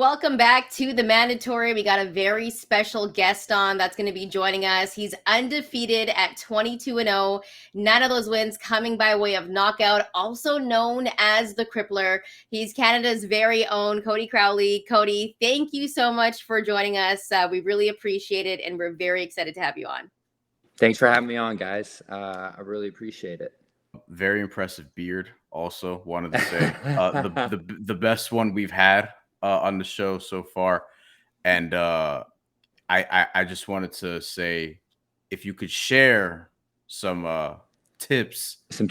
welcome back to The Mandatory. We got a very special guest on that's going to be joining us. He's undefeated at 22-0. None of those wins coming by way of knockout, also known as the Crippler. He's Canada's very own Cody Crowley. Cody, thank you so much for joining us. We really appreciate it, and we're very excited to have you on. Thanks for having me on, guys. I really appreciate it. Very impressive beard. Also wanted to say the best one we've had on the show so far, and I just wanted to say if you could share some tips in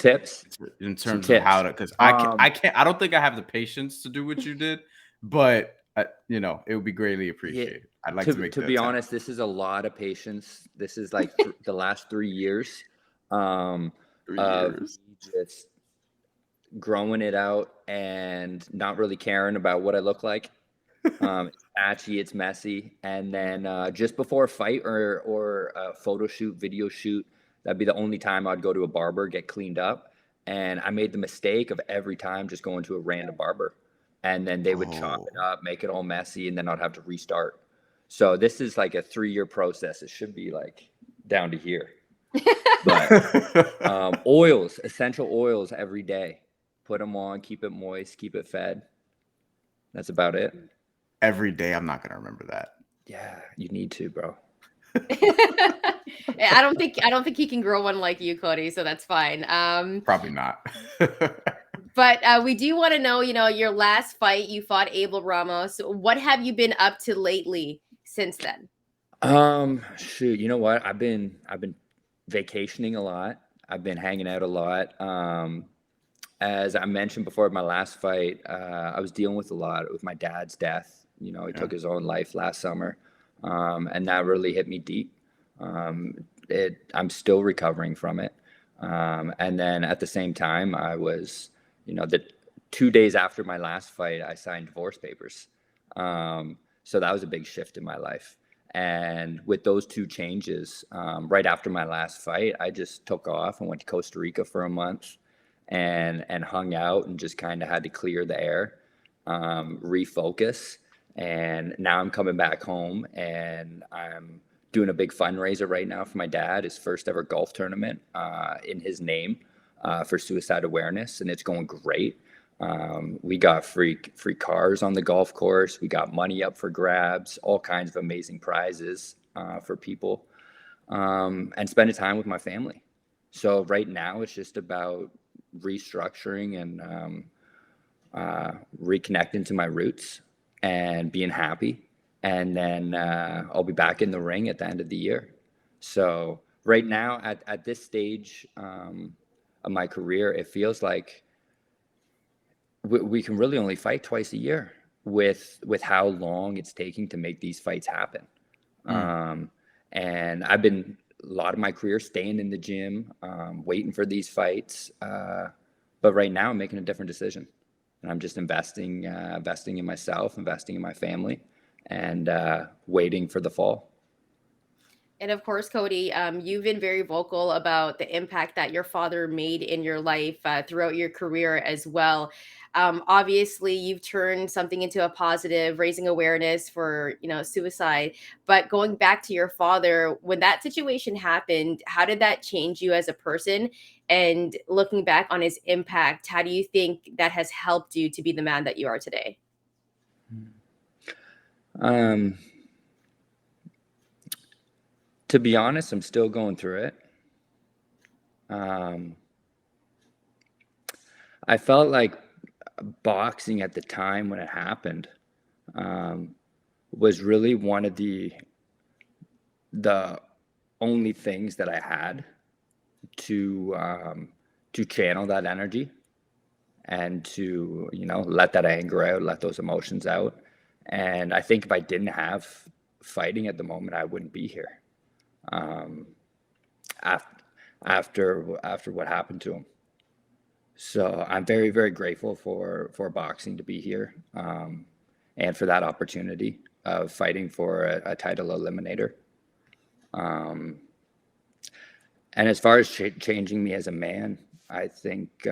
terms of how to, because I don't think I have the patience to do what you did, but it would be greatly appreciated. I'd like to be honest, this is a lot of patience. This is like the last 3 years of just growing it out and not really caring about what I look like. It's patchy, it's messy, and then just before a fight or a photo shoot, video shoot, that'd be the only time I'd go to a barber, get cleaned up. And I made the mistake of every time just going to a random barber, and then they would chop it up, make it all messy, and then I'd have to restart. So this is like a 3-year process. It should be like down to here. But oils, essential oils every day. Put them on, keep it moist, keep it fed. That's about it. Every day, I'm not gonna remember that. Yeah, you need to, bro. I don't think he can grow one like you, Cody. So that's fine. Probably not. But we do want to know, your last fight, you fought Abel Ramos. What have you been up to lately since then? Shoot, you know what? I've been vacationing a lot. I've been hanging out a lot. As I mentioned before, my last fight, I was dealing with a lot with my dad's death. He took his own life last summer, and that really hit me deep. I'm still recovering from it. And then at the same time, I was, the 2 days after my last fight, I signed divorce papers. So that was a big shift in my life. And with those 2 changes, right after my last fight, I just took off and went to Costa Rica for a month and hung out and just kind of had to clear the air, refocus. And now I'm coming back home and I'm doing a big fundraiser right now for my dad, his first ever golf tournament in his name for suicide awareness. And it's going great. We got free cars on the golf course. We got money up for grabs, all kinds of amazing prizes for people, and spending time with my family. So right now it's just about restructuring and reconnecting to my roots and being happy. And then I'll be back in the ring at the end of the year. So right now at this stage of my career, it feels like we can really only fight twice a year with how long it's taking to make these fights happen. And I've been a lot of my career staying in the gym, waiting for these fights. But right now I'm making a different decision, and I'm just investing in myself, investing in my family, and waiting for the fall. And of course, Cody, you've been very vocal about the impact that your father made in your life throughout your career as well. Obviously, you've turned something into a positive, raising awareness for, suicide. But going back to your father, when that situation happened, how did that change you as a person? And looking back on his impact, how do you think that has helped you to be the man that you are today? To be honest, I'm still going through it. I felt like boxing at the time when it happened was really one of the only things that I had to channel that energy and to, let that anger out, let those emotions out. And I think if I didn't have fighting at the moment, I wouldn't be here. After what happened to him. So I'm very, very grateful for boxing to be here, and for that opportunity of fighting for a title eliminator. And as far as changing me as a man, I think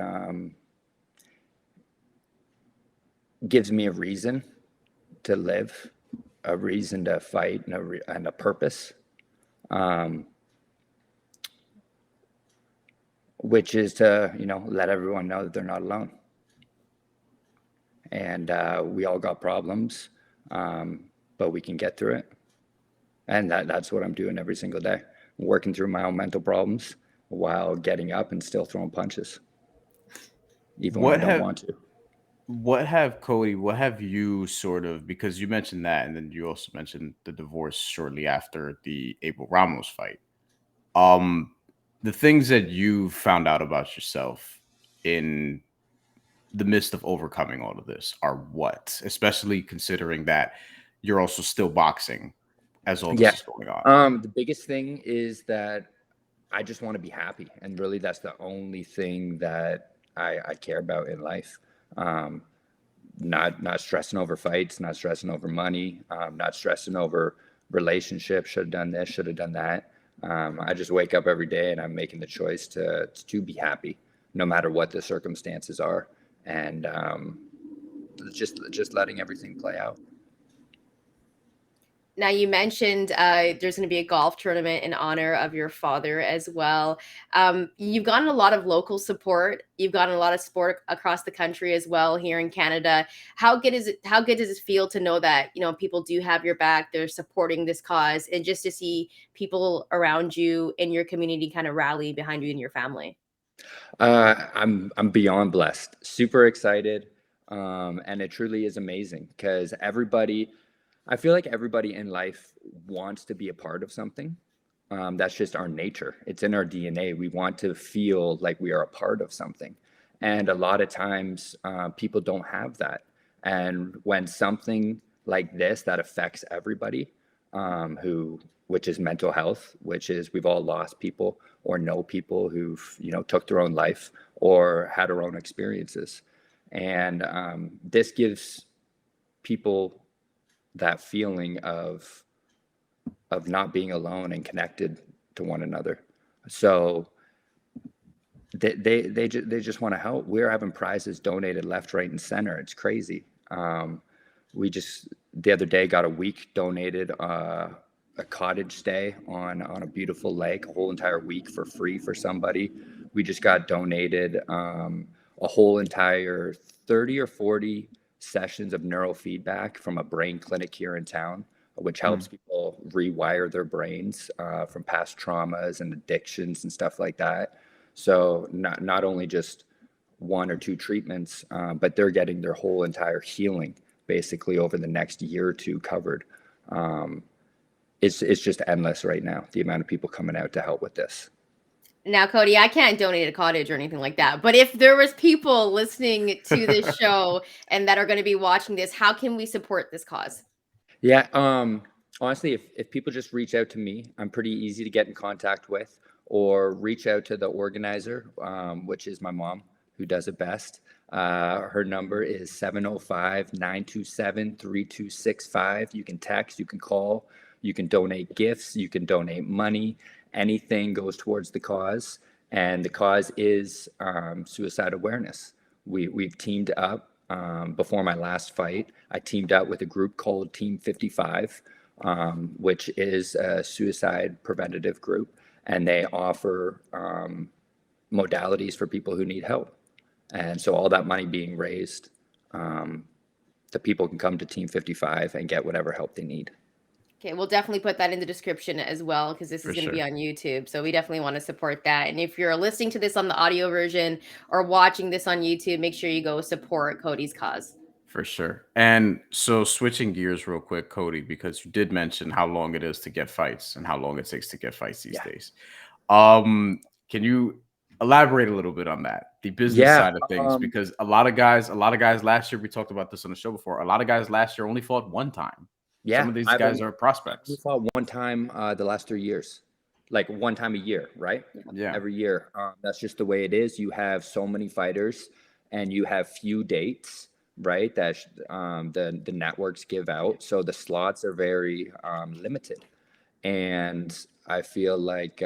gives me a reason to live, a reason to fight, and a purpose, which is to, let everyone know that they're not alone. And we all got problems, but we can get through it. And that's what I'm doing every single day, working through my own mental problems while getting up and still throwing punches, even when I don't want to. What have you sort of, because you mentioned that, and then you also mentioned the divorce shortly after the Abel Ramos fight. The things that you found out about yourself in the midst of overcoming all of this are what? Especially considering that you're also still boxing as all this is going on. The biggest thing is that I just want to be happy, and really that's the only thing that I care about in life. Not stressing over fights, not stressing over money, not stressing over relationships. Should have done this, should have done that. I just wake up every day and I'm making the choice to be happy, no matter what the circumstances are, and just letting everything play out. Now, you mentioned there's going to be a golf tournament in honor of your father as well. You've gotten a lot of local support. You've gotten a lot of support across the country as well here in Canada. How good does it feel to know that, people do have your back, they're supporting this cause, and just to see people around you in your community kind of rally behind you and your family? I'm beyond blessed, super excited, and it truly is amazing because I feel like everybody in life wants to be a part of something. That's just our nature. It's in our DNA. We want to feel like we are a part of something. And a lot of times people don't have that. And when something like this that affects everybody, which is mental health, which is we've all lost people or know people who've, took their own life or had their own experiences. And this gives people that feeling of not being alone and connected to one another. So they just want to help. We're having prizes donated left, right, and center. It's crazy. We just the other day got a week donated, a cottage stay on a beautiful lake, a whole entire week for free for somebody. We just got donated a whole entire 30 or 40 sessions of neurofeedback from a brain clinic here in town, which helps people rewire their brains from past traumas and addictions and stuff like that. So not only just one or two treatments, but they're getting their whole entire healing basically over the next year or two covered. It's just endless right now, the amount of people coming out to help with this. Now, Cody, I can't donate a cottage or anything like that, but if there was people listening to this show and that are going to be watching this, how can we support this cause? Yeah, honestly, if people just reach out to me, I'm pretty easy to get in contact with, or reach out to the organizer, which is my mom, who does it best. Her number is 705-927-3265. You can text, you can call, you can donate gifts, you can donate money. Anything goes towards the cause, and the cause is suicide awareness. We've teamed up. Before my last fight, I teamed up with a group called Team 55, which is a suicide preventative group, and they offer modalities for people who need help. And so all that money being raised, the people can come to Team 55 and get whatever help they need. Okay, we'll definitely put that in the description as well, because this is going to be on YouTube. So we definitely want to support that. And if you're listening to this on the audio version or watching this on YouTube, make sure you go support Cody's cause. For sure. And so switching gears real quick, Cody, because you did mention how long it is to get fights and how long it takes to get fights these days. Can you elaborate a little bit on that, the business side of things? Because a lot of guys last year, we talked about this on the show before, a lot of guys last year only fought one time. Yeah, some of these guys are prospects. We fought one time the last 3 years, like one time a year, right? Yeah, every year. That's just the way it is. You have so many fighters, and you have few dates, right? That the networks give out, so the slots are very limited. And I feel like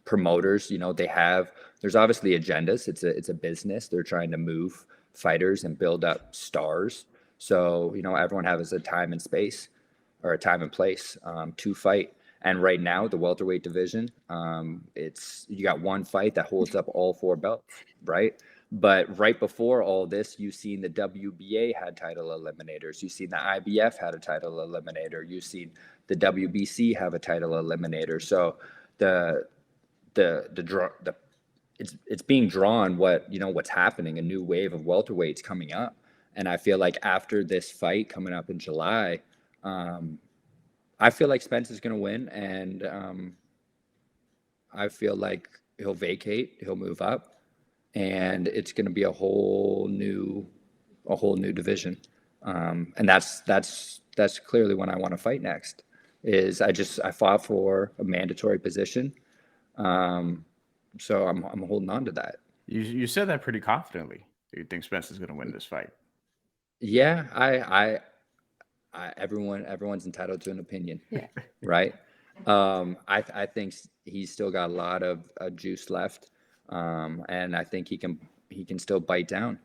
promoters, there's obviously agendas. It's a business. They're trying to move fighters and build up stars. So, everyone has a time and space or a time and place to fight. And right now, the welterweight division, you got one fight that holds up all 4 belts, right? But right before all this, you've seen the WBA had title eliminators. You've seen the IBF had a title eliminator. You've seen the WBC have a title eliminator. So it's being drawn what's happening, a new wave of welterweights coming up. And I feel like after this fight coming up in July, I feel like Spence is going to win, and I feel like he'll vacate, he'll move up, and it's going to be a whole new division. And that's clearly when I want to fight next. I fought for a mandatory position, so I'm holding on to that. You said that pretty confidently. Do you think Spence is going to win this fight? Yeah, everyone's entitled to an opinion, Yeah. right? I think he's still got a lot of juice left, and I think he can still bite down.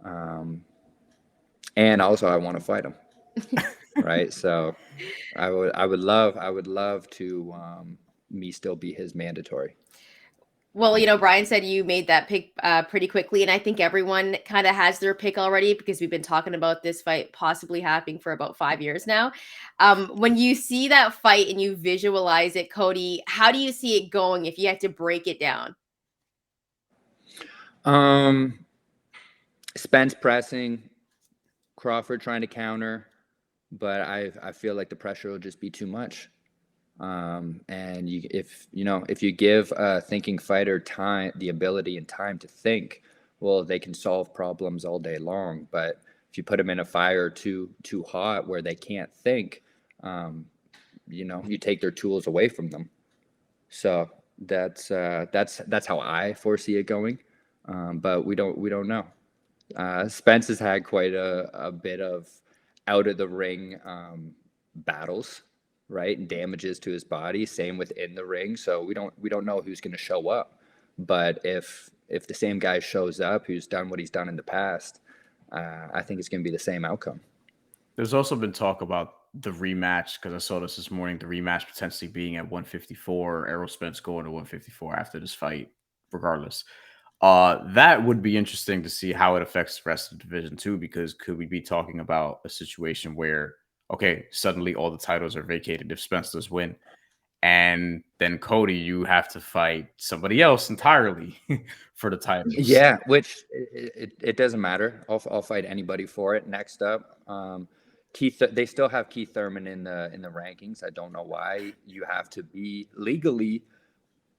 And also, I want to fight him, right? So, I would love to me still be his mandatory. Well, Bryan said you made that pick pretty quickly, and I think everyone kind of has their pick already because we've been talking about this fight possibly happening for about 5 years now. When you see that fight and you visualize it, Cody, how do you see it going if you had to break it down? Spence pressing, Crawford trying to counter, but I feel like the pressure will just be too much. And if you give a thinking fighter the ability and time to think, well, they can solve problems all day long. But if you put them in a fire too hot where they can't think, you take their tools away from them. So that's how I foresee it going. But we don't know. Spence has had quite a bit of out of the ring battles, right, and damages to his body. Same within the ring. So we don't know who's going to show up. But if the same guy shows up who's done what he's done in the past, I think it's going to be the same outcome. There's also been talk about the rematch, because I saw this morning, the rematch potentially being at 154, Errol Spence going to 154 after this fight, regardless. That would be interesting to see how it affects the rest of the division too, because could we be talking about a situation where, okay, suddenly all the titles are vacated if Spence does win, and then Cody, you have to fight somebody else entirely for the titles? Yeah, which it doesn't matter. I'll fight anybody for it. Next up, Keith. They still have Keith Thurman in the rankings. I don't know why. You have to be legally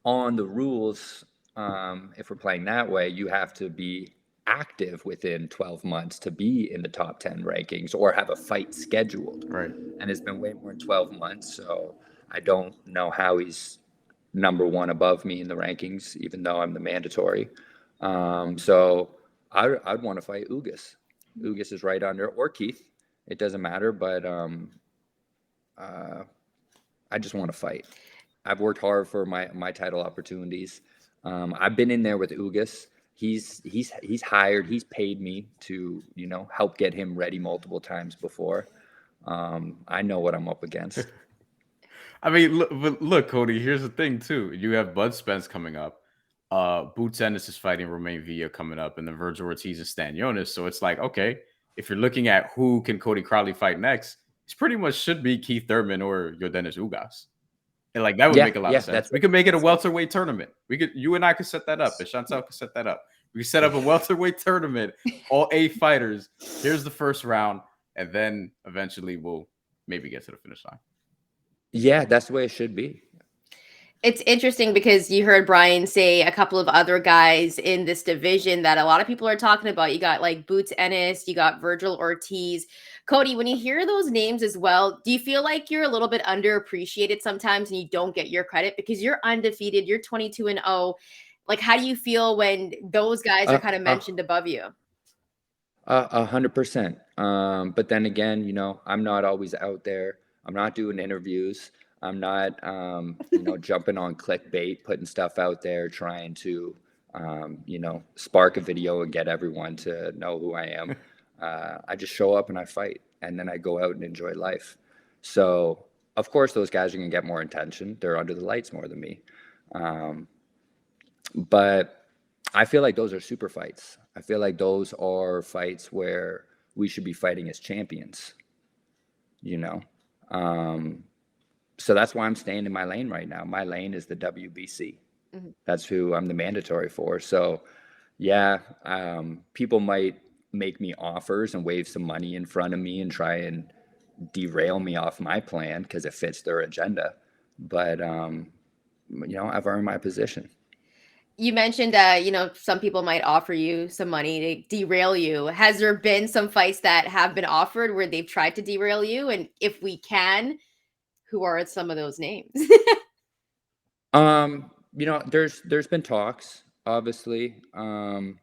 on the rules. If we're playing that way, you have to be active within 12 months to be in the top 10 rankings or have a fight scheduled. Right. And it's been way more than 12 months. So I don't know how he's number one above me in the rankings, even though I'm the mandatory. So I'd want to fight Ugas. Ugas is right under, or Keith. It doesn't matter, but I just want to fight. I've worked hard for my title opportunities. I've been in there with Ugas. He's hired. He's paid me to help get him ready multiple times before. I know what I'm up against. I mean, look, Cody. Here's the thing too. You have Bud Spence coming up. Boots Ennis is fighting Romain Villa coming up, and then Vergil Ortiz is Stan Jonas. So it's like, okay, if you're looking at who can Cody Crowley fight next, it's pretty much should be Keith Thurman or Yordenis Ugas. And like that would make a lot of sense. We could make it a welterweight tournament. You and I could set that up, and Shantelle could set that up. We could set up a welterweight tournament, all 8 fighters. Here's the first round, and then eventually we'll maybe get to the finish line. Yeah, that's the way it should be. It's interesting because you heard Bryan say a couple of other guys in this division that a lot of people are talking about. You got like Boots Ennis, you got Vergil Ortiz. Cody, when you hear those names as well, do you feel like you're a little bit underappreciated sometimes and you don't get your credit because you're undefeated, you're 22-0? Like, how do you feel when those guys are kind of mentioned above you? 100%. But then again, I'm not always out there. I'm not doing interviews. I'm not, jumping on clickbait, putting stuff out there, trying to, spark a video and get everyone to know who I am. I just show up and I fight, and then I go out and enjoy life. So of course those guys are going to get more attention. They're under the lights more than me. But I feel like those are super fights. I feel like those are fights where we should be fighting as champions, you know? So that's why I'm staying in my lane right now. My lane is the WBC. Mm-hmm. That's who I'm the mandatory for. So yeah, people might make me offers and wave some money in front of me and try and derail me off my plan because it fits their agenda. But, you know, I've earned my position. You mentioned, you know, some people might offer you some money to derail you. Has there been some fights that have been offered where they've tried to derail you? And if we can, who are some of those names? You know, there's been talks, obviously. You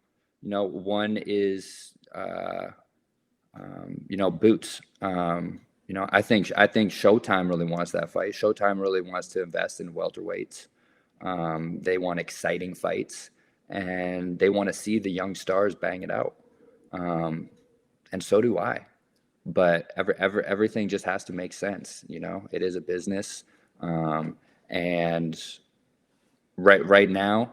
know, one is, you know, Boots. You know, I think Showtime really wants that fight. Showtime really wants to invest in welterweights. They want exciting fights, and they want to see the young stars bang it out. And so do I. But everything just has to make sense. You know, it is a business. And right now,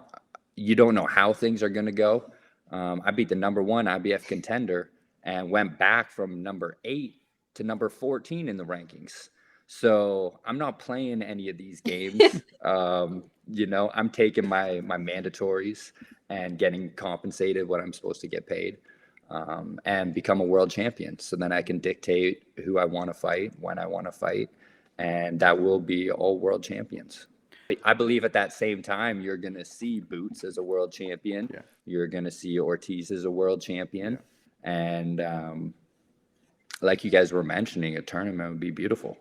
you don't know how things are going to go. I beat the number 1 IBF contender and went back from number 8 to number 14 in the rankings. So I'm not playing any of these games. You know, I'm taking my mandatories and getting compensated what I'm supposed to get paid, and become a world champion. So then I can dictate who I want to fight, when I want to fight, and that will be all world champions. I believe at that same time, you're going to see Boots as a world champion. Yeah. You're going to see Ortiz as a world champion. Yeah. And like you guys were mentioning, a tournament would be beautiful.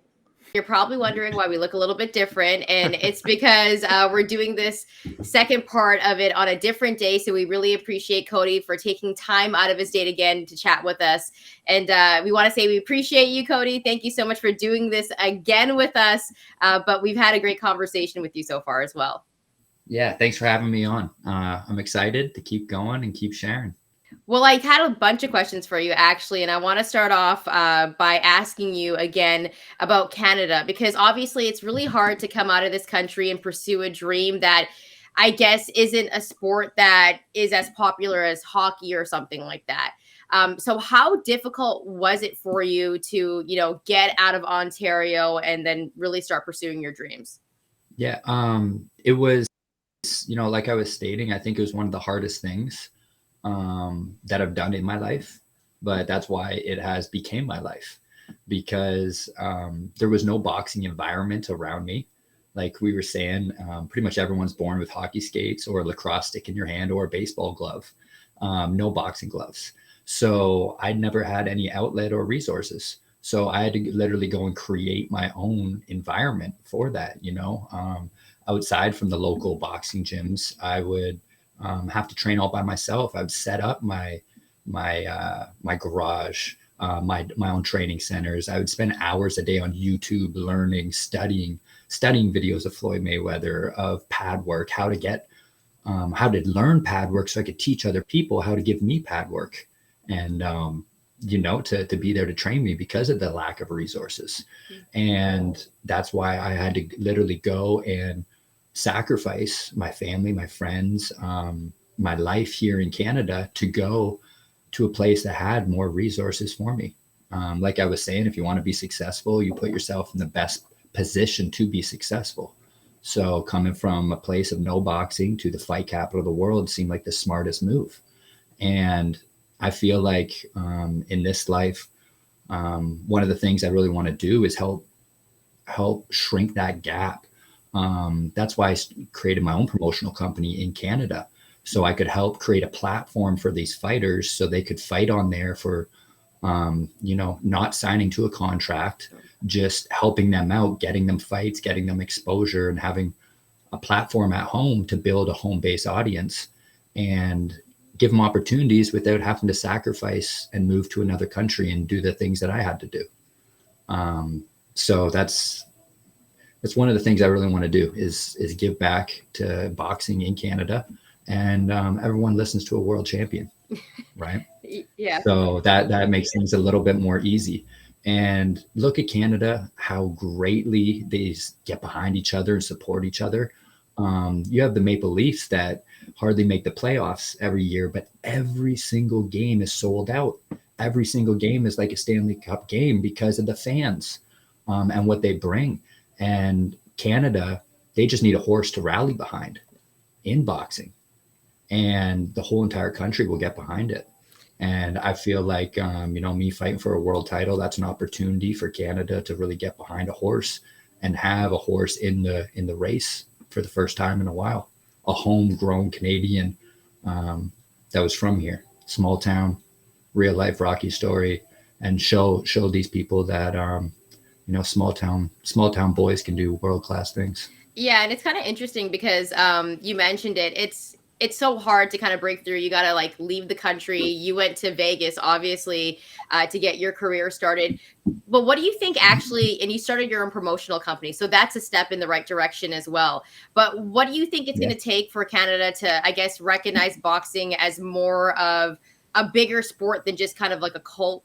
You're probably wondering why we look a little bit different, and it's because we're doing this second part of it on a different day. So we really appreciate Cody for taking time out of his day again to chat with us. And we want to say we appreciate you, Cody. Thank you so much for doing this again with us. But we've had a great conversation with you so far as well. Yeah, thanks for having me on. I'm excited to keep going and keep sharing. Well, I had a bunch of questions for you, actually, and I want to start off by asking you again about Canada, because obviously it's really hard to come out of this country and pursue a dream that I guess isn't a sport that is as popular as hockey or something like that. So how difficult was it for you to, you know, get out of Ontario and then really start pursuing your dreams? Yeah, it was, you know, like I was stating, I think it was one of the hardest things that I've done in my life, but that's why it has became my life, because there was no boxing environment around me. Like we were saying, pretty much everyone's born with hockey skates or a lacrosse stick in your hand or a baseball glove, no boxing gloves. So I never had any outlet or resources. So I had to literally go and create my own environment for that, you know, outside from the local boxing gyms. I would have to train all by myself. I've set up my garage, my own training centers. I would spend hours a day on YouTube learning, studying videos of Floyd Mayweather, of pad work, how to learn pad work so I could teach other people how to give me pad work, and you know, to be there to train me because of the lack of resources. And that's why I had to literally go and sacrifice my family, my friends, my life here in Canada to go to a place that had more resources for me. Like I was saying, if you want to be successful, you put yourself in the best position to be successful. So coming from a place of no boxing to the fight capital of the world seemed like the smartest move. And I feel like in this life, one of the things I really want to do is help shrink that gap. That's why I created my own promotional company in Canada, so I could help create a platform for these fighters so they could fight on there for, you know, not signing to a contract, just helping them out, getting them fights, getting them exposure, and having a platform at home to build a home-based audience and give them opportunities without having to sacrifice and move to another country and do the things that I had to do. So that's one of the things I really want to do is give back to boxing in Canada, and everyone listens to a world champion, right? Yeah. So that makes things a little bit more easy. And look at Canada, how greatly they get behind each other and support each other. You have the Maple Leafs that hardly make the playoffs every year, but every single game is sold out. Every single game is like a Stanley Cup game because of the fans and what they bring. And Canada, they just need a horse to rally behind in boxing, and the whole entire country will get behind it. And I feel like, me fighting for a world title, that's an opportunity for Canada to really get behind a horse and have a horse in the race for the first time in a while. A homegrown Canadian that was from here, small town, real life Rocky story, and show these people that small town boys can do world class things. Yeah, and it's kind of interesting because you mentioned it. It's so hard to kind of break through. You got to like leave the country. You went to Vegas, obviously, to get your career started. But what do you think actually, and you started your own promotional company, so that's a step in the right direction as well. But what do you think it's going to take for Canada to, I guess, recognize boxing as more of a bigger sport than just kind of like a cult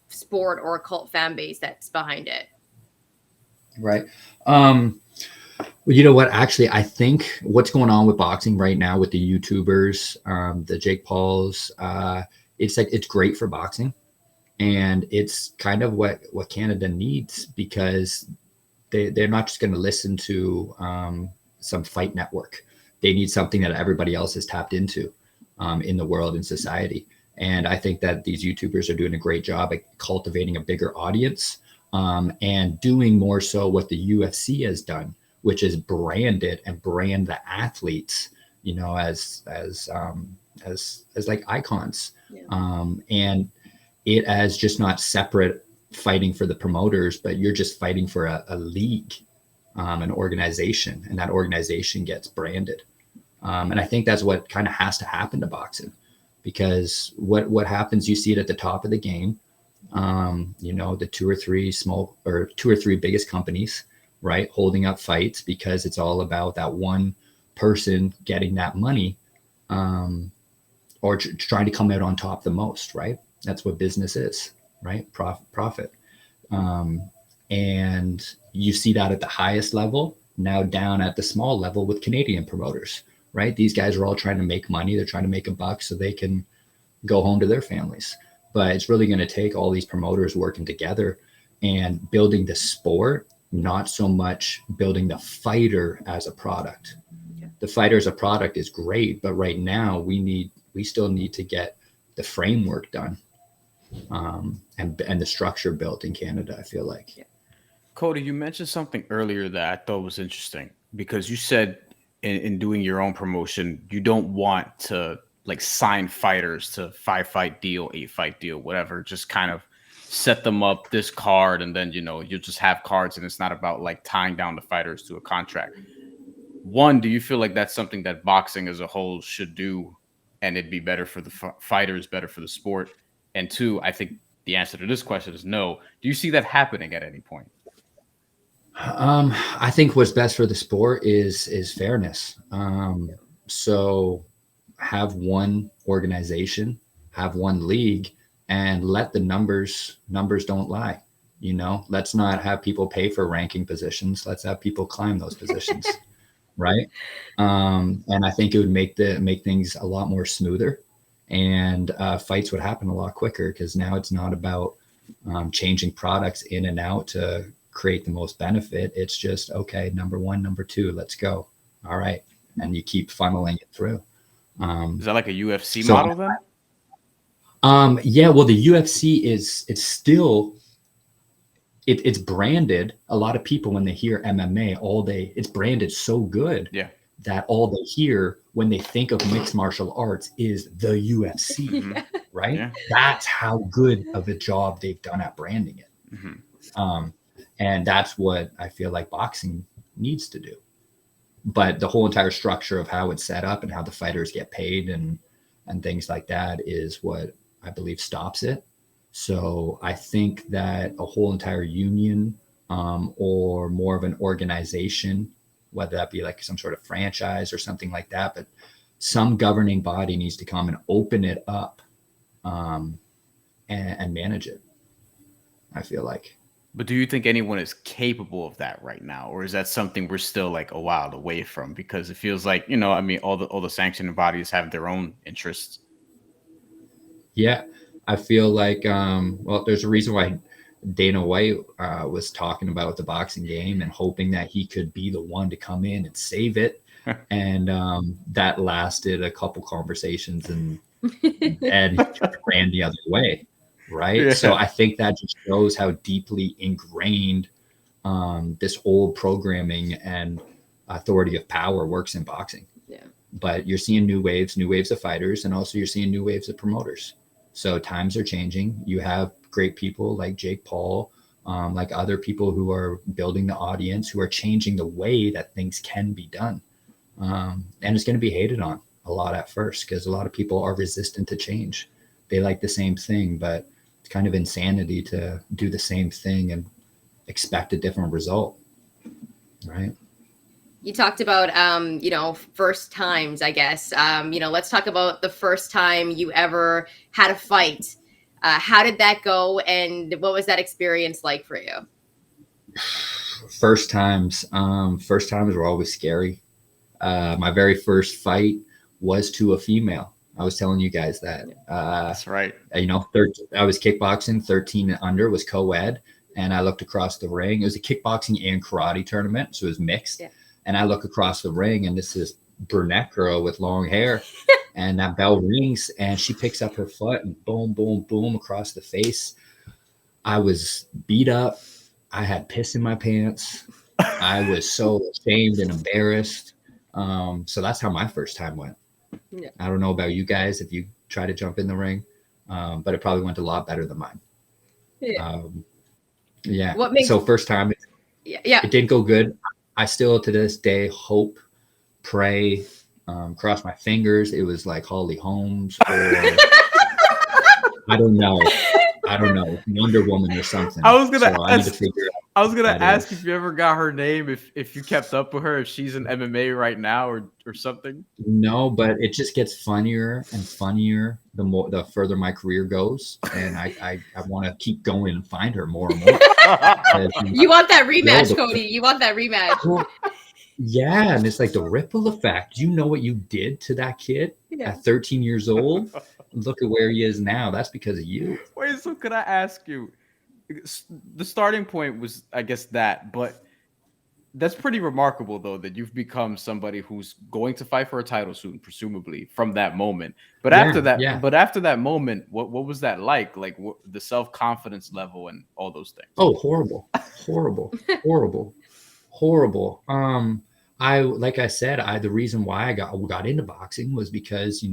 sport or a cult fan base that's behind it? Right. Well, you know what? Actually, I think what's going on with boxing right now with the YouTubers, the Jake Pauls, it's great for boxing, and it's kind of what Canada needs, because they're not just going to listen to some fight network. They need something that everybody else has tapped into in the world and society. And I think that these YouTubers are doing a great job at cultivating a bigger audience and doing more so what the UFC has done, which is brand it and brand the athletes, as like icons. Yeah. And it as just not separate fighting for the promoters, but you're just fighting for a league, an organization, and that organization gets branded. And I think that's what kind of has to happen to boxing, because what happens, you see it at the top of the game, the two or three biggest companies, right, holding up fights because it's all about that one person getting that money, or trying to come out on top the most, right? That's what business is, right? Profit. And you see that at the highest level, now down at the small level with Canadian promoters, right? These guys are all trying to make money. They're trying to make a buck so they can go home to their families. But it's really going to take all these promoters working together and building the sport, not so much building the fighter as a product. Okay. The fighter as a product is great, but right now we still need to get the framework done, and the structure built in Canada, I feel like. Yeah. Cody, you mentioned something earlier that I thought was interesting, because you said in doing your own promotion, you don't want to like sign fighters to 5-fight deal, 8-fight deal, whatever, just kind of set them up this card, and then you just have cards, and it's not about like tying down the fighters to a contract. One, do you feel like that's something that boxing as a whole should do, and it'd be better for the fighters, better for the sport? And two, I think the answer to this question is no. Do you see that happening at any point? I think what's best for the sport is fairness. So have one organization, have one league, and let the numbers don't lie. Let's not have people pay for ranking positions. Let's have people climb those positions. Right. And I think it would make things a lot more smoother, and fights would happen a lot quicker, because now it's not about changing products in and out to create the most benefit. It's just, okay, number one, number two, let's go. All right. And you keep funneling it through. Is that like a UFC model then? Yeah, well, the UFC it's still, it's branded. A lot of people, when they hear MMA, it's branded so good, yeah, that all they hear when they think of mixed martial arts is the UFC, mm-hmm. right? Yeah. That's how good of a job they've done at branding it. Mm-hmm. And that's what I feel like boxing needs to do. But the whole entire structure of how it's set up and how the fighters get paid and things like that is what I believe stops it. So I think that a whole entire union, or more of an organization, whether that be like some sort of franchise or something like that, but some governing body needs to come and open it up and manage it, I feel like. But do you think anyone is capable of that right now, or is that something we're still like a while away from? Because it feels like, I mean, all the sanctioning bodies have their own interests. Yeah, I feel like well, there's a reason why Dana White was talking about the boxing game and hoping that he could be the one to come in and save it, and that lasted a couple conversations and ran the other way. Right. Yeah. So I think that just shows how deeply ingrained this old programming and authority of power works in boxing. Yeah. But you're seeing new waves of fighters, and also you're seeing new waves of promoters. So times are changing. You have great people like Jake Paul, like other people who are building the audience, who are changing the way that things can be done. And it's going to be hated on a lot at first, because a lot of people are resistant to change. They like the same thing, but it's kind of insanity to do the same thing and expect a different result, right? You talked about, first times, I guess. Let's talk about the first time you ever had a fight. How did that go, and what was that experience like for you? First times were always scary. My very first fight was to a female. I was telling you guys that. That's right. I was kickboxing, 13 and under was co-ed, and I looked across the ring. It was a kickboxing and karate tournament, so it was mixed. Yeah. And I look across the ring, and this is brunette girl with long hair, and that bell rings, and she picks up her foot, and boom, boom, boom across the face. I was beat up. I had piss in my pants. I was so ashamed and embarrassed. So that's how my first time went. Yeah. I don't know about you guys if you try to jump in the ring, but it probably went a lot better than mine. Yeah. So first time, it didn't go good. I still to this day hope, pray, cross my fingers. It was like Holly Holmes, or I don't know, Wonder Woman or something. I was gonna ask if you ever got her name, if you kept up with her, if she's in MMA right now or something. No, but it just gets funnier and funnier the further my career goes, and I want to keep going and find her more and more. You want that rematch, Cody? You want that rematch? Well, yeah, and it's like the ripple effect. You know what you did to that kid at 13 years old? Look at where he is now. That's because of you. Wait, so could I ask you? The starting point was, I guess, that, but that's pretty remarkable, though, that you've become somebody who's going to fight for a title soon, presumably from that moment. But after that moment, what was that like? Like the self-confidence level and all those things? Oh, horrible. Like I said, the reason why I got into boxing was because,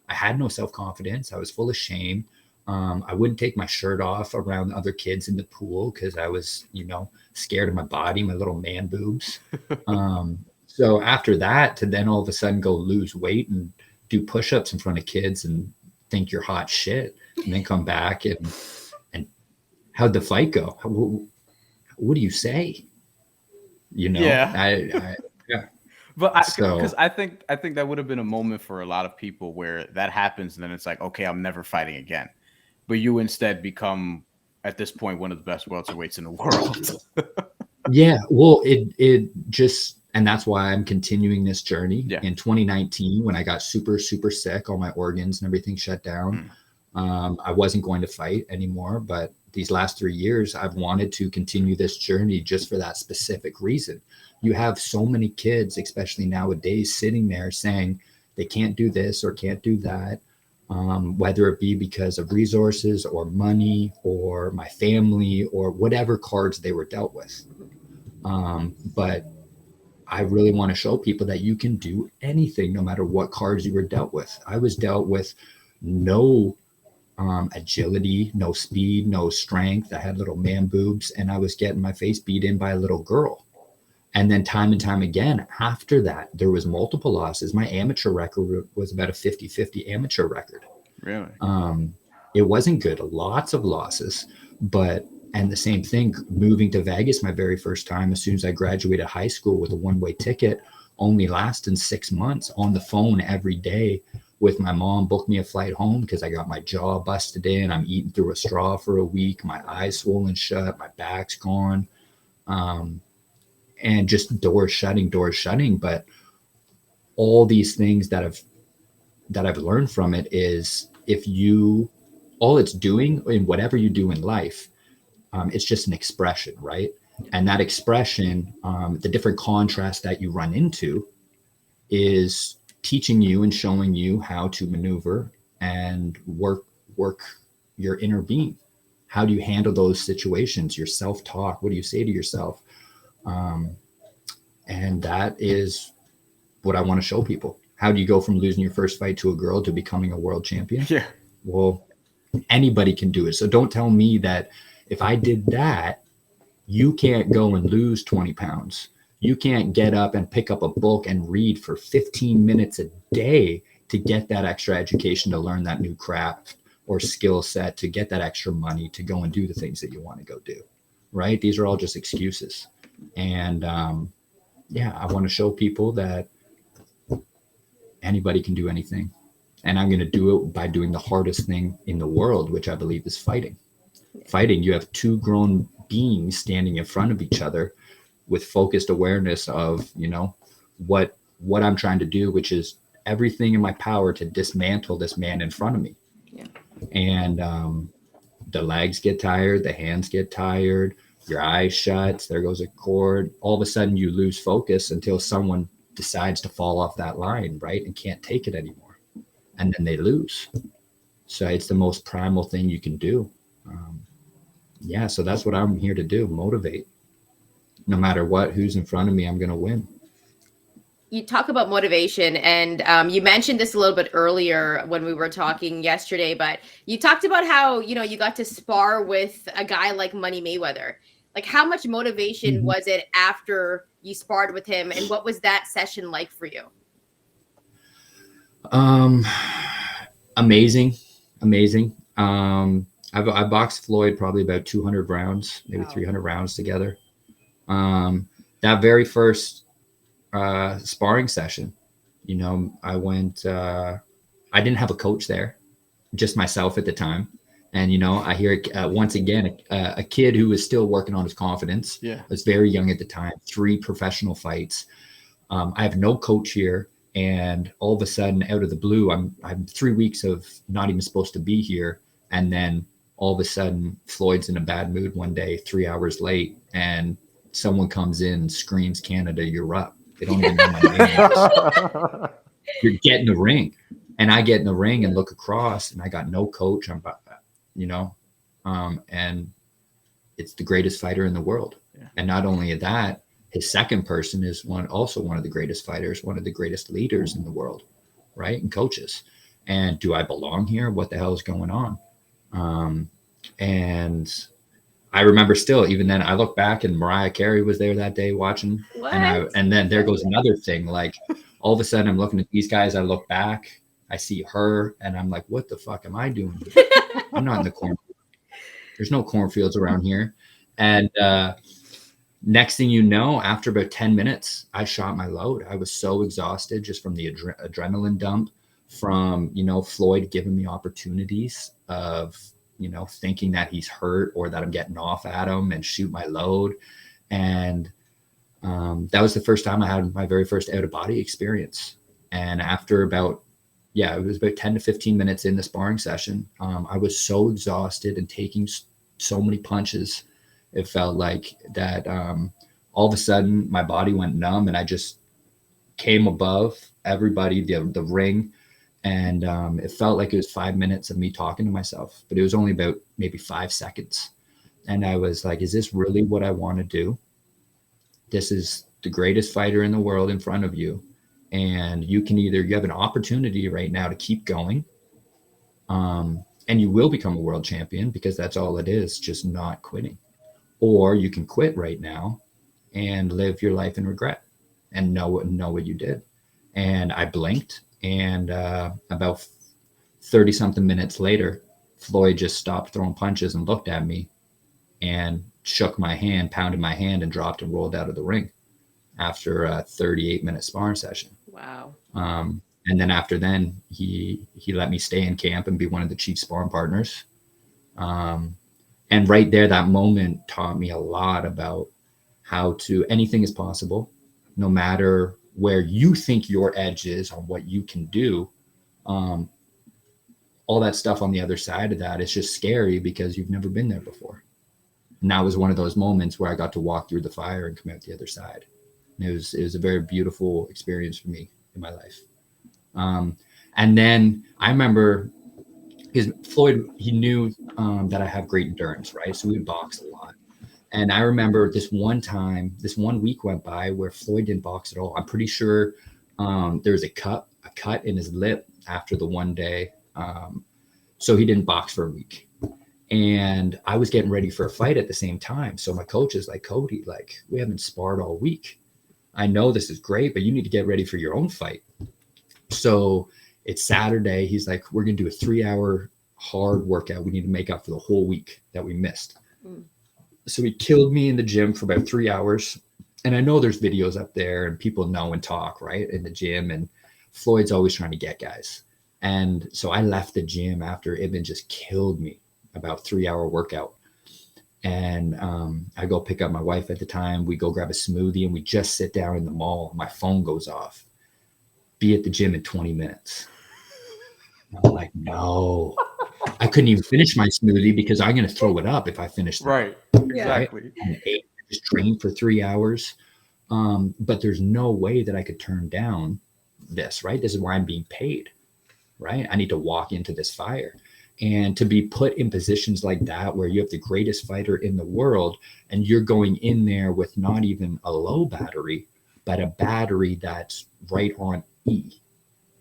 I had no self-confidence. I was full of shame. I wouldn't take my shirt off around other kids in the pool because I was, scared of my body, my little man boobs. So after that, to then all of a sudden go lose weight and do push-ups in front of kids and think you're hot shit, and then come back and how'd the fight go? What do you say? Yeah. But because I think that would have been a moment for a lot of people where that happens, and then it's like, okay, I'm never fighting again. But you instead become, at this point, one of the best welterweights in the world. Yeah, well, it just, and that's why I'm continuing this journey. Yeah. In 2019, when I got super, super sick, all my organs and everything shut down, I wasn't going to fight anymore. But these last 3 years, I've wanted to continue this journey just for that specific reason. You have so many kids, especially nowadays, sitting there saying they can't do this or can't do that, whether it be because of resources or money or my family or whatever cards they were dealt with. But I really want to show people that you can do anything, no matter what cards you were dealt with. I was dealt with no agility, no speed, no strength. I had little man boobs, and I was getting my face beat in by a little girl. And then time and time again, after that, there was multiple losses. My amateur record was about a 50-50 amateur record. Really? It wasn't good. Lots of losses. And the same thing, moving to Vegas my very first time, as soon as I graduated high school with a one-way ticket, only lasting 6 months, on the phone every day with my mom, booked me a flight home because I got my jaw busted in. I'm eating through a straw for a week. My eyes swollen shut. My back's gone. And just doors shutting. But all these things that I've learned from it is all it's doing in whatever you do in life, it's just an expression, right? And that expression, the different contrasts that you run into is teaching you and showing you how to maneuver and work your inner being. How do you handle those situations? Your self-talk, what do you say to yourself? And that is what I want to show people. How do you go from losing your first fight to a girl to becoming a world champion? Yeah. Well, anybody can do it. So don't tell me that if I did that, you can't go and lose 20 pounds. You can't get up and pick up a book and read for 15 minutes a day to get that extra education, to learn that new craft or skill set, to get that extra money, to go and do the things that you want to go do, right? These are all just excuses. And I want to show people that anybody can do anything. And I'm going to do it by doing the hardest thing in the world, which I believe is fighting. Fighting, you have two grown beings standing in front of each other with focused awareness of, what I'm trying to do, which is everything in my power to dismantle this man in front of me. Yeah. And the legs get tired, the hands get tired, your eyes shut, there goes a cord. All of a sudden you lose focus until someone decides to fall off that line, right? And can't take it anymore. And then they lose. So it's the most primal thing you can do. So that's what I'm here to do, motivate. No matter who's in front of me, I'm going to win. You talk about motivation, and you mentioned this a little bit earlier when we were talking yesterday, but you talked about how, you got to spar with a guy like Money Mayweather. Like, how much motivation was it after you sparred with him, and what was that session like for you? Amazing. I boxed Floyd probably about 200 rounds, maybe 300 rounds together. That very first sparring session, I went, I didn't have a coach there, just myself at the time. And, I hear once again, a kid who was still working on his confidence. Yeah. I was very young at the time, 3 professional fights. I have no coach here. And all of a sudden, out of the blue, I'm 3 weeks of not even supposed to be here. And then all of a sudden, Floyd's in a bad mood one day, 3 hours late, and someone comes in and screams, "Canada, you're up." They don't even know my name. You get in the ring. And I get in the ring and look across, and I got no coach. And it's the greatest fighter in the world. Yeah. And not only that, his second person is also one of the greatest fighters, one of the greatest leaders in the world, right? And coaches. And do I belong here? What the hell is going on? And I remember still, even then, I look back and Mariah Carey was there that day watching. What? And then there goes another thing. Like, all of a sudden I'm looking at these guys. I look back, I see her, and I'm like, what the fuck am I doing here? I'm not in the corn. There's no cornfields around here. And next thing you know, after about 10 minutes, I shot my load. I was so exhausted just from the adrenaline dump, from, Floyd giving me opportunities of, thinking that he's hurt or that I'm getting off at him and shoot my load. And that was the first time I had my very first out-of-body experience. And after it was about 10 to 15 minutes in the sparring session, I was so exhausted and taking so many punches. It felt like that all of a sudden my body went numb, and I just came above everybody, the ring. And it felt like it was 5 minutes of me talking to myself, but it was only about maybe 5 seconds. And I was like, is this really what I want to do? This is the greatest fighter in the world in front of you. And you have an opportunity right now to keep going. And you will become a world champion, because that's all it is, just not quitting. Or you can quit right now and live your life in regret and know what you did. And I blinked, and about 30 something minutes later, Floyd just stopped throwing punches and looked at me and shook my hand, pounded my hand, and dropped and rolled out of the ring after a 38-minute sparring session. Wow. And then after then, he let me stay in camp and be one of the chief sparring partners. And right there, that moment taught me a lot about how to, anything is possible, no matter where you think your edge is on what you can do. All that stuff on the other side of that is just scary because you've never been there before. And that was one of those moments where I got to walk through the fire and come out the other side. And it was a very beautiful experience for me in my life. And then I remember because Floyd, he knew that I have great endurance, right? So we would box a lot. And I remember this one week went by where Floyd didn't box at all. I'm pretty sure there was a cut in his lip after the one day. So he didn't box for a week. And I was getting ready for a fight at the same time. So my coach is like, Cody, like, we haven't sparred all week. I know this is great, but you need to get ready for your own fight. So it's Saturday. He's like, we're going to do a 3-hour hard workout. We need to make up for the whole week that we missed. So he killed me in the gym for about 3 hours. And I know there's videos up there and people know and talk, right, in the gym. And Floyd's always trying to get guys. And so I left the gym after Ibn just killed me, about 3-hour workout. And I go pick up my wife at the time. We go grab a smoothie and we just sit down in the mall. My phone goes off. Be at the gym in 20 minutes. I'm like, no. I couldn't even finish my smoothie because I'm going to throw it up if I finish the Right. Exactly. Right? And just trained for 3 hours. But there's no way that I could turn down this, right? This is why I'm being paid, right? I need to walk into this fire. And to be put in positions like that, where you have the greatest fighter in the world, and you're going in there with not even a low battery, but a battery that's right on E,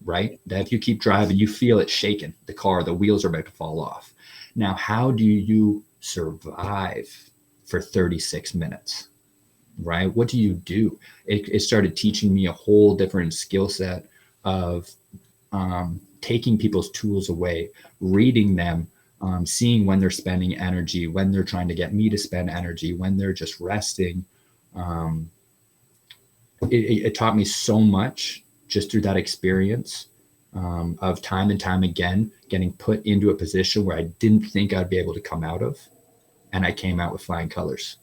right? That if you keep driving, you feel it shaking, the car, the wheels are about to fall off. Now, how do you survive for 36 minutes, right? What do you do? It started teaching me a whole different skill set of taking people's tools away, reading them, seeing when they're spending energy, when they're trying to get me to spend energy, when they're just resting. It taught me so much just through that experience of time and time again, getting put into a position where I didn't think I'd be able to come out of. And I came out with flying colors.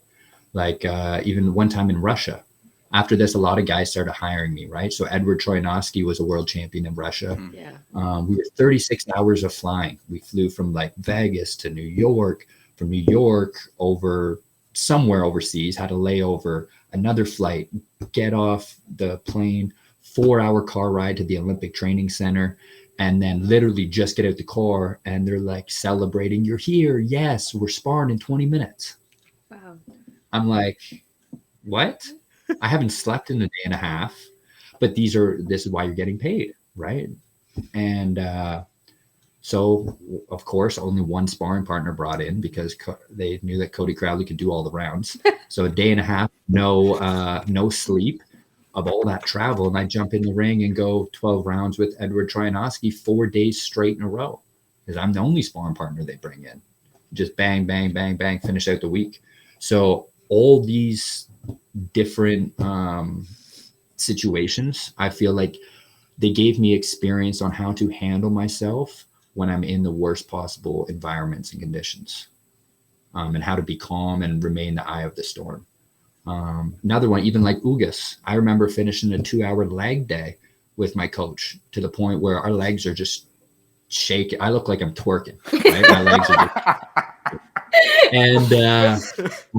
Like even one time in Russia, after this, a lot of guys started hiring me, right? So Edward Trojanowski was a world champion in Russia. Yeah. We were 36 hours of flying. We flew from like Vegas to New York, from New York over somewhere overseas, had a layover, another flight, get off the plane, 4-hour car ride to the Olympic Training Center, and then literally just get out the car and they're like celebrating, you're here. Yes, we're sparring in 20 minutes. Wow. I'm like, what? I haven't slept in a day and a half, but this is why you're getting paid, right? And so, of course, only one sparring partner brought in because they knew that Cody Crowley could do all the rounds. So a day and a half, no sleep of all that travel. And I jump in the ring and go 12 rounds with Edward Trojanowski 4 days straight in a row because I'm the only sparring partner they bring in. Just bang, bang, bang, bang, finish out the week. So all these different situations, I feel like they gave me experience on how to handle myself when I'm in the worst possible environments and conditions, and how to be calm and remain the eye of the storm. Another one, even like Ugas, I remember finishing a 2-hour leg day with my coach to the point where our legs are just shaking. I look like I'm twerking, right? My legs are just and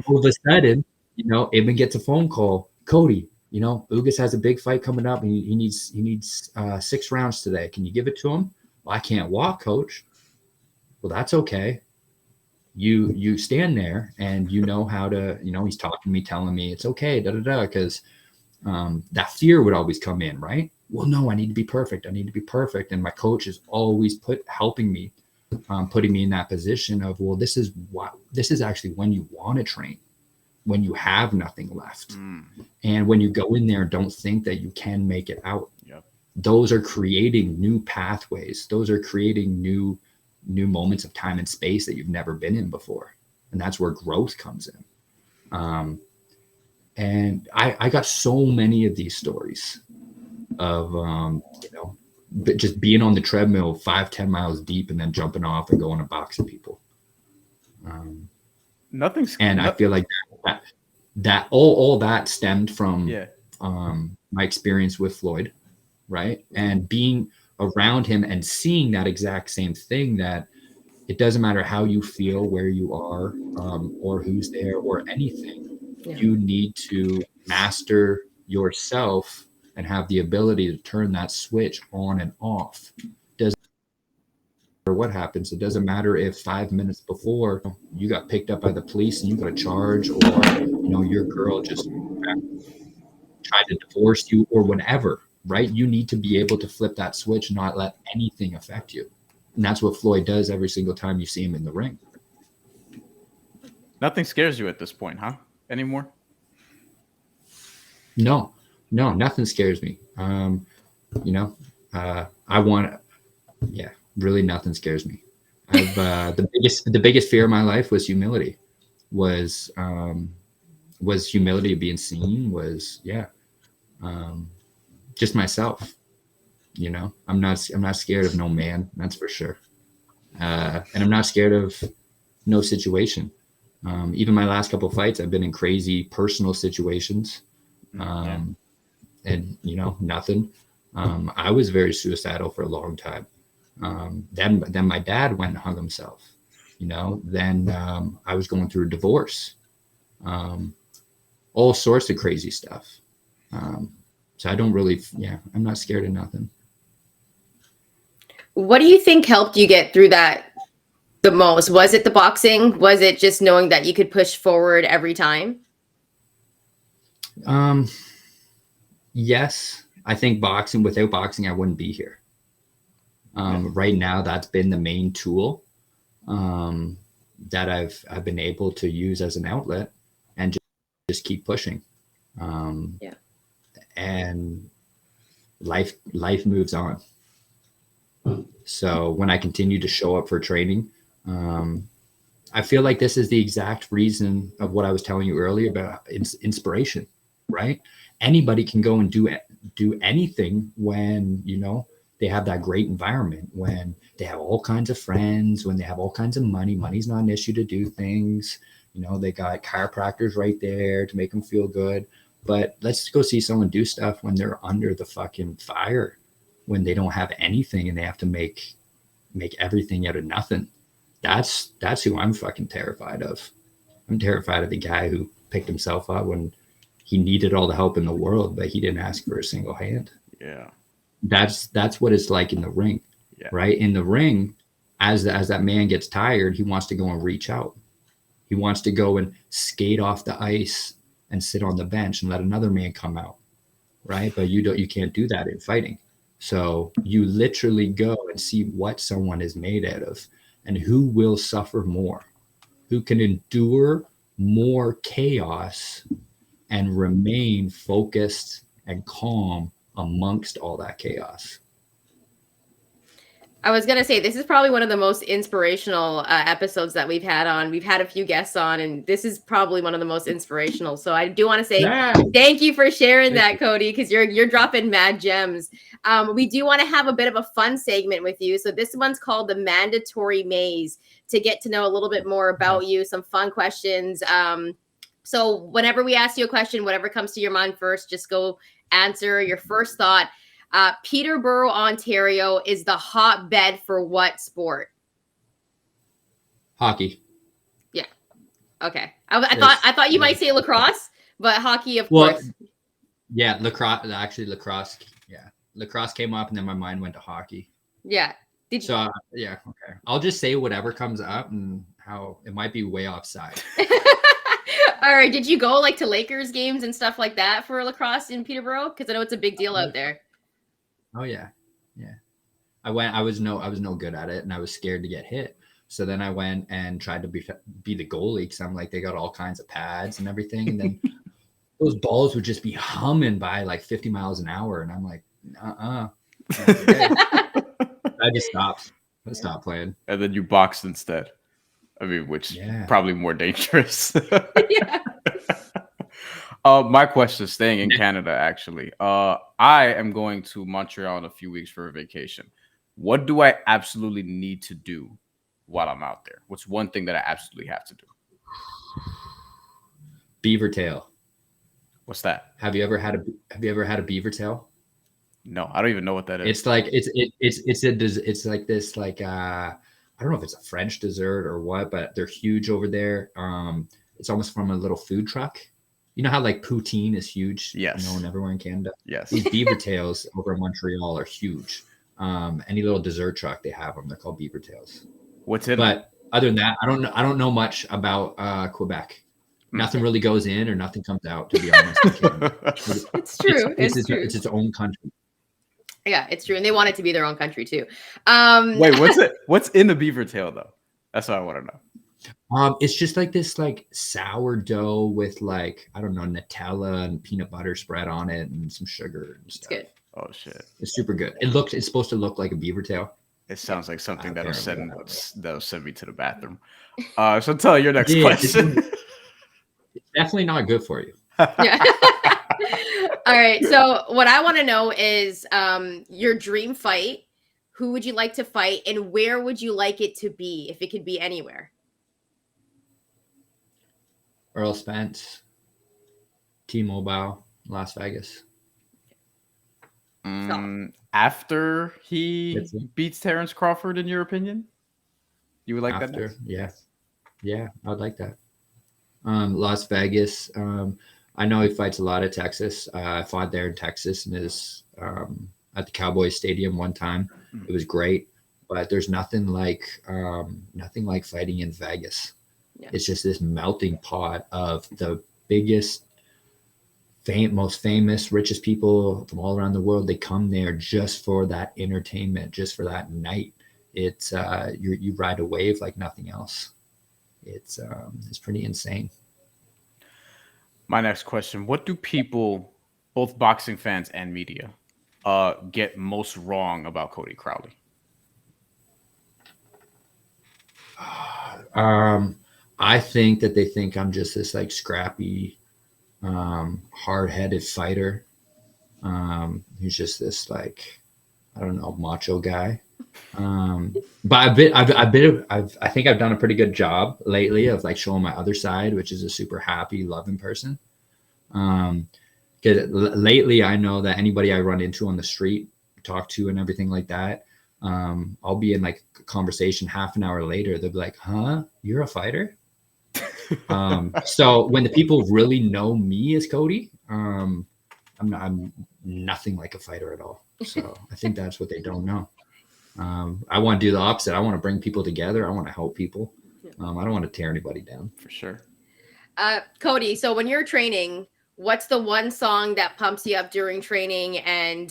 all of a sudden, Ibn gets a phone call. Cody, Ugas has a big fight coming up and he needs 6 rounds today. Can you give it to him? Well, I can't walk, coach. Well, that's okay. You stand there and you know how to, he's talking to me, telling me it's okay, because that fear would always come in, right? Well, no, I need to be perfect. And my coach is always helping me, putting me in that position of, well, this is actually when you want to train, when you have nothing left. And when you go in there, don't think that you can make it out. Yep. Those are creating new pathways. Those are creating new moments of time and space that you've never been in before. And that's where growth comes in. And I got so many of these stories of, just being on the treadmill 5-10 miles deep and then jumping off and going and boxing people. I feel like that all that stemmed from my experience with Floyd, right? And being around him and seeing that exact same thing, that it doesn't matter how you feel, where you are, or who's there or anything. Yeah. You need to master yourself and have the ability to turn that switch on and off. Doesn't matter what happens. It doesn't matter if 5 minutes before you got picked up by the police and you got a charge, or your girl just tried to divorce you or whatever, right? You need to be able to flip that switch and not let anything affect you. And that's what Floyd does every single time you see him in the ring. Nothing scares you at this point, huh? Anymore? No, nothing scares me. Really nothing scares me. The biggest fear of my life was humility. Was humility of being seen, just myself. I'm not scared of no man, that's for sure. And I'm not scared of no situation. Even my last couple of fights, I've been in crazy personal situations. And nothing. I was very suicidal for a long time. Then my dad went and hung himself. Then I was going through a divorce. All sorts of crazy stuff. So I don't really, I'm not scared of nothing. What do you think helped you get through that the most? Was it the boxing? Was it just knowing that you could push forward every time? Yes, I think without boxing, I wouldn't be here. Right now, that's been the main tool that I've been able to use as an outlet and just keep pushing. And life moves on. So when I continue to show up for training, I feel like this is the exact reason of what I was telling you earlier about inspiration, right? Anybody can go and do anything when, they have that great environment, when they have all kinds of friends, when they have all kinds of money. Money's not an issue to do things. They got chiropractors right there to make them feel good. But let's go see someone do stuff when they're under the fucking fire, when they don't have anything and they have to make everything out of nothing. That's who I'm fucking terrified of. I'm terrified of the guy who picked himself up when he needed all the help in the world, but he didn't ask for a single hand. Yeah. That's what it's like in the ring, right? In the ring, as that man gets tired, he wants to go and reach out. He wants to go and skate off the ice and sit on the bench and let another man come out, right? But you can't do that in fighting. So you literally go and see what someone is made out of and who will suffer more, who can endure more chaos and remain focused and calm amongst all that chaos. I was going to say, this is probably one of the most inspirational episodes that we've had on. We've had a few guests on, and this is probably one of the most inspirational. So I do want to say thank you for sharing that, Cody, because you're dropping mad gems. We do want to have a bit of a fun segment with you. So this one's called the Mandatory Maze, to get to know a little bit more about you, some fun questions. So whenever we ask you a question, whatever comes to your mind first, just go answer your first thought. Peterborough, Ontario is the hotbed for what sport? Hockey. Yeah. Okay. I thought you might say lacrosse, but hockey, of course. Yeah, lacrosse. Actually, lacrosse. Yeah, lacrosse came up, and then my mind went to hockey. Yeah. Okay. I'll just say whatever comes up, and how it might be way offside. All right. Did you go like to Lakers games and stuff like that for lacrosse in Peterborough? Because I know it's a big deal out there. Oh yeah. I was no good at it, and I was scared to get hit. So then I went and tried to be the goalie, because I'm like, they got all kinds of pads and everything, and then those balls would just be humming by like 50 miles an hour, and I'm like, I just stopped. I stopped playing. And then you boxed instead. I mean, which probably more dangerous. My question is staying in Canada, actually. I am going to Montreal in a few weeks for a vacation. What do I absolutely need to do while I'm out there? What's one thing that I absolutely have to do? Beaver tail. What's that? Have you ever had a beaver tail? No, I don't even know what that is. It's like it's like this like I don't know if it's a French dessert or what, but they're huge over there. It's almost from a little food truck. You know how like poutine is huge, Yes. known everywhere in Canada. Yes. These beaver tails over in Montreal are huge. Any little dessert truck they have them. They're called beaver tails. What's in? But other than that, I don't know much about Quebec. Nothing really goes in or nothing comes out. To be honest, It's true. It's true. It's its own country. Yeah, it's true, and they want it to be their own country too. Wait, what's it? What's in the beaver tail though? That's what I want to know. It's just like this like sourdough with like, I don't know, Nutella and peanut butter spread on it and some sugar and stuff. It's good. Oh shit! It's super good. It's supposed to look like a beaver tail. It sounds like something that'll Apparently. send me to the bathroom. So tell your next Yeah, question. It's definitely not good for you. Yeah. All right. So what I want to know is your dream fight. Who would you like to fight, and where would you like it to be? If it could be anywhere. Errol Spence, T-Mobile, Las Vegas. After he That's it. beats Terence Crawford, in your opinion, you would like that? Next? Yeah, I'd like that. Las Vegas. I know he fights a lot at Texas. I fought there in Texas and is at the Cowboys Stadium one time. It was great, but there's nothing like fighting in Vegas. Yeah. It's just this melting pot of the biggest, most famous, richest people from all around the world. They come there just for that entertainment, just for that night. It's you ride a wave like nothing else. It's pretty insane. My next question: what do people, both boxing fans and media, get most wrong about Cody Crowley? I think that they think I'm just this like scrappy, hard-headed fighter. He's just this like, I don't know, macho guy. But I think I've done a pretty good job lately of like showing my other side, which is a super happy, loving person. Because lately I know that anybody I run into on the street, talk to and everything like that, I'll be in like a conversation half an hour later. They'll be like, huh, you're a fighter? So when the people really know me as Cody, I'm nothing like a fighter at all. So I think that's what they don't know. I want to do the opposite. I want to bring people together. I want to help people. I don't want to tear anybody down. For sure. Cody, so when you're training, what's the one song that pumps you up during training? And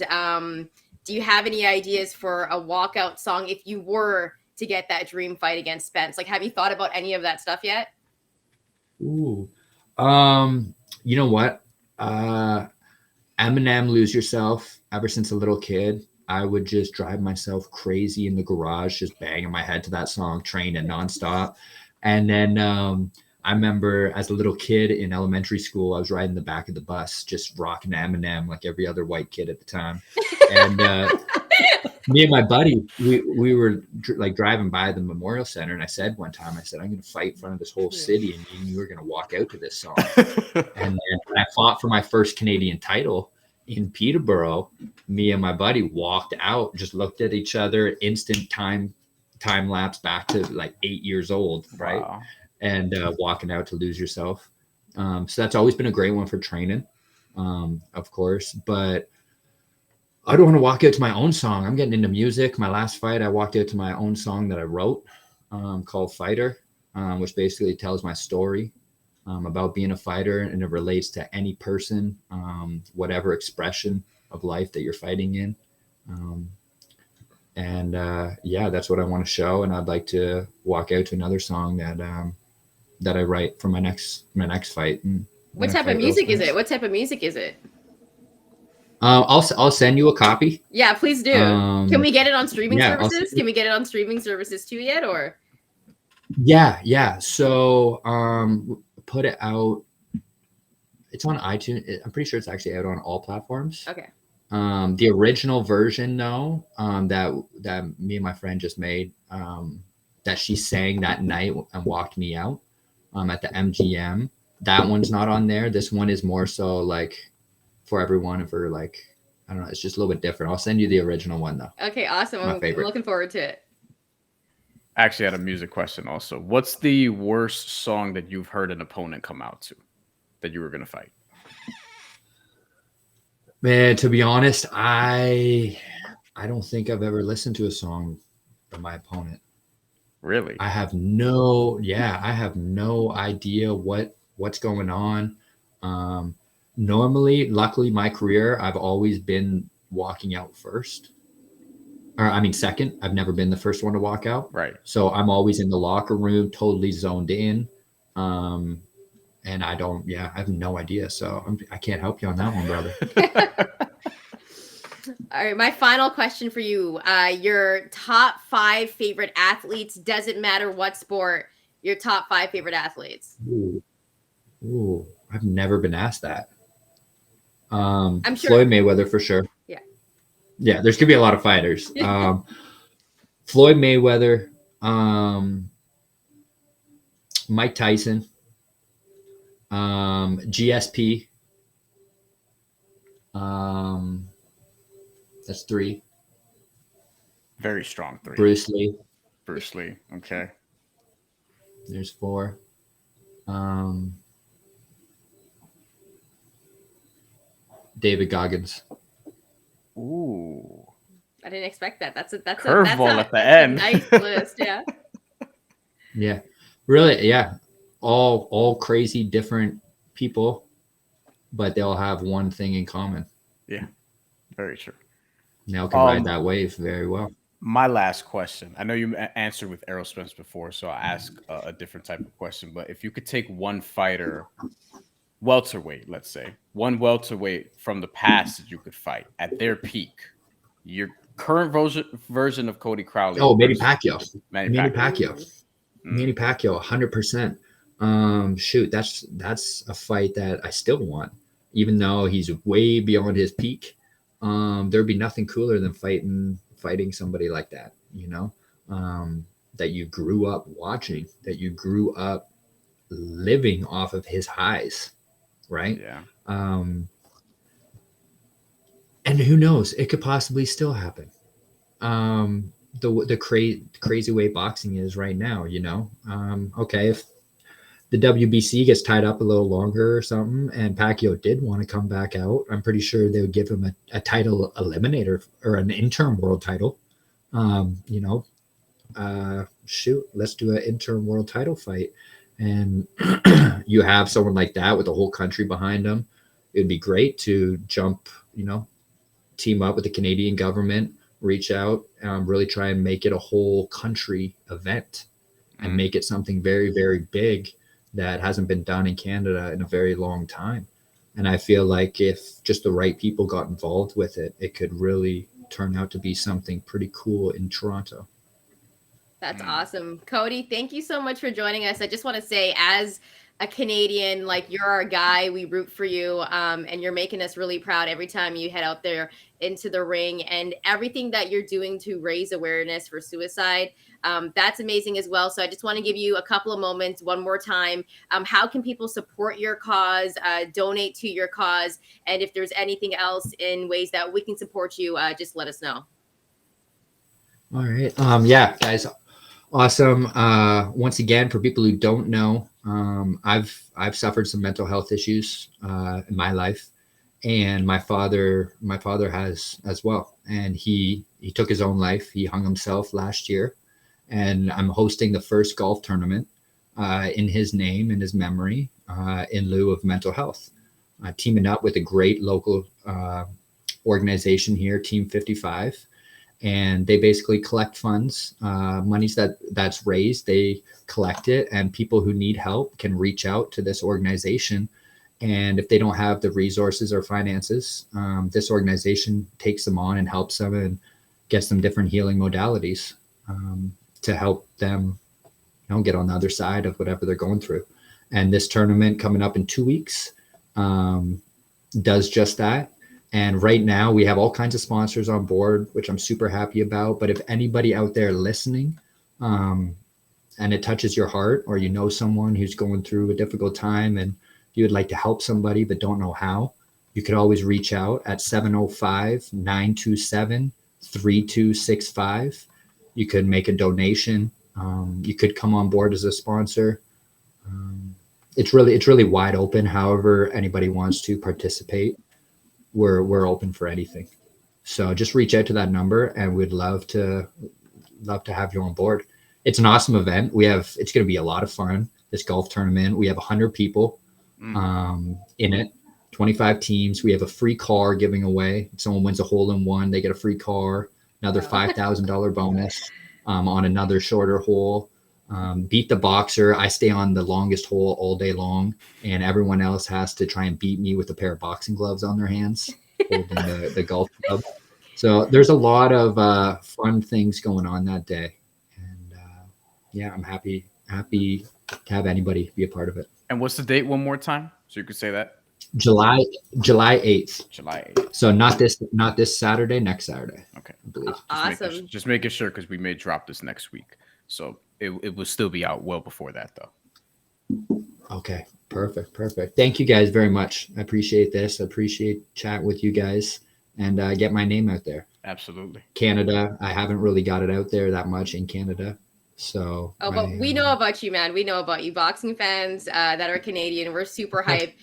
do you have any ideas for a walkout song if you were to get that dream fight against Spence? Like, have you thought about any of that stuff yet? Ooh. You know what? Eminem, Lose Yourself. Ever since a little kid, I would just drive myself crazy in the garage, just banging my head to that song, training nonstop. And then I remember as a little kid in elementary school, I was riding the back of the bus, just rocking Eminem like every other white kid at the time. And me and my buddy, we were like driving by the Memorial Center, and I said one time, I'm going to fight in front of this whole city, and you were going to walk out to this song. And then I fought for my first Canadian title in Peterborough. Me and my buddy walked out, just looked at each other, instant time lapse back to like 8 years old, right? Wow. And walking out to Lose Yourself. So that's always been a great one for training, of course. But I don't want to walk out to my own song. I'm getting into music. My last fight, I walked out to my own song that I wrote called Fighter, which basically tells my story about being a fighter, and it relates to any person, whatever expression of life that you're fighting in. Yeah, that's what I want to show. And I'd like to walk out to another song that I write for my next fight. What type of music is it? What type of music is it? I'll send you a copy. Yeah, please do. Can we get it on streaming services? Can we get it on streaming services too yet, or? Yeah. So put it out. It's on iTunes. I'm pretty sure it's actually out on all platforms. Okay. The original version, though, that me and my friend just made, that she sang that night and walked me out at the MGM. That one's not on there. This one is more so like for everyone for like, I don't know. It's just a little bit different. I'll send you the original one though. Okay, awesome. I'm looking forward to it. I actually had a music question also. What's the worst song that you've heard an opponent come out to that you were going to fight? Man, to be honest, I don't think I've ever listened to a song from my opponent. Really? I have no idea what's going on. Normally, luckily, my career, I've always been walking out first. Or I mean, second. I've never been the first one to walk out. Right. So I'm always in the locker room, totally zoned in. And I have no idea. So I can't help you on that one, brother. All right. My final question for you, your top 5 favorite athletes, doesn't matter what sport, your top 5 favorite athletes. Ooh, I've never been asked that. I'm sure. Floyd Mayweather for sure. Yeah. Yeah. There's going to be a lot of fighters. Floyd Mayweather, Mike Tyson, GSP. That's 3. Very strong 3. Bruce Lee. Okay. There's 4. David Goggins. Ooh. I didn't expect that. That's curveball at the end. Nice list, yeah. Yeah. Really, yeah. All crazy different people, but they'll have one thing in common. Yeah. Very true. Now can ride that wave very well. My last question. I know you answered with Errol Spence before, so I'll ask a different type of question. But if you could take one fighter, welterweight, let's say, one welterweight from the past that you could fight at their peak, your current version of Cody Crowley. Oh, Manny Pacquiao. Manny Pacquiao, 100%. Shoot, that's a fight that I still want, even though he's way beyond his peak. There'd be nothing cooler than fighting somebody like that, that you grew up watching, that you grew up living off of his highs, right? Yeah. And who knows, it could possibly still happen. The crazy way boxing is right now, okay, if the WBC gets tied up a little longer or something, and Pacquiao did want to come back out, I'm pretty sure they would give him a title eliminator or an interim world title. Shoot, let's do an interim world title fight. And you have someone like that with the whole country behind them. It'd be great to jump, team up with the Canadian government, reach out, really try and make it a whole country event and make it something very, very big that hasn't been done in Canada in a very long time. And I feel like if just the right people got involved with it, it could really turn out to be something pretty cool in Toronto. That's awesome. Cody, thank you so much for joining us. I just want to say, as a Canadian, you're our guy. We root for you, and you're making us really proud every time you head out there into the ring, and everything that you're doing to raise awareness for suicide. That's amazing as well. So I just want to give you a couple of moments one more time. How can people support your cause, donate to your cause? And if there's anything else in ways that we can support you, just let us know. All right. Yeah, guys. Awesome. Once again, for people who don't know, I've suffered some mental health issues in my life, and my father has as well. And he took his own life. He hung himself last year, and I'm hosting the first golf tournament in his name, in his memory, in lieu of mental health. Teaming up with a great local organization here, Team 55. And they basically collect funds, monies that's raised, they collect it, and people who need help can reach out to this organization. And if they don't have the resources or finances, this organization takes them on and helps them and gets them different healing modalities to help them, get on the other side of whatever they're going through. And this tournament coming up in 2 weeks, does just that. And right now we have all kinds of sponsors on board, which I'm super happy about. But if anybody out there listening, and it touches your heart, or you know someone who's going through a difficult time and you would like to help somebody but don't know how, you could always reach out at 705-927-3265. You could make a donation. You could come on board as a sponsor. It's really wide open. However anybody wants to participate, we're open for anything. So just reach out to that number, and we'd love to have you on board. It's an awesome event. It's going to be a lot of fun. This golf tournament, we have 100 people in it, 25 teams. We have a free car giving away. If someone wins a hole-in-one, they get a free car, another $5,000 bonus on another shorter hole. Beat the boxer. I stay on the longest hole all day long, and everyone else has to try and beat me with a pair of boxing gloves on their hands, holding the golf club. So there's a lot of fun things going on that day. And yeah, I'm happy to have anybody be a part of it. And what's the date one more time, so you could say that? July 8th. July 8th. So not this Saturday, next Saturday. Okay. I believe. Awesome. Just making sure, because we may drop this next week. So it will still be out well before that, though. Okay. Perfect. Thank you guys very much. I appreciate this. I appreciate chatting with you guys and get my name out there. Absolutely. Canada, I haven't really got it out there that much in Canada. So but we know about you, man. We know about you. Boxing fans that are Canadian, we're super hyped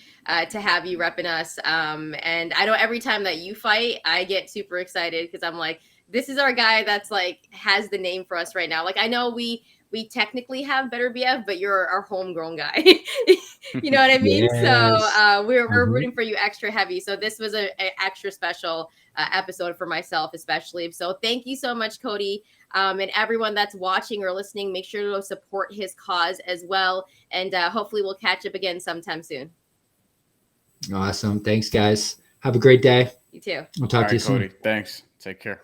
to have you repping us. And I know every time that you fight, I get super excited because I'm like, this is our guy that's like has the name for us right now. Like, I know we technically have Better BF, but you're our homegrown guy. You know what I mean? Yes. So we're rooting for you extra heavy. So this was a extra special episode for myself, especially. So thank you so much, Cody. And everyone that's watching or listening, make sure to support his cause as well. And hopefully we'll catch up again sometime soon. Awesome. Thanks, guys. Have a great day. You too. I'll talk to you soon. Cody, thanks. Take care.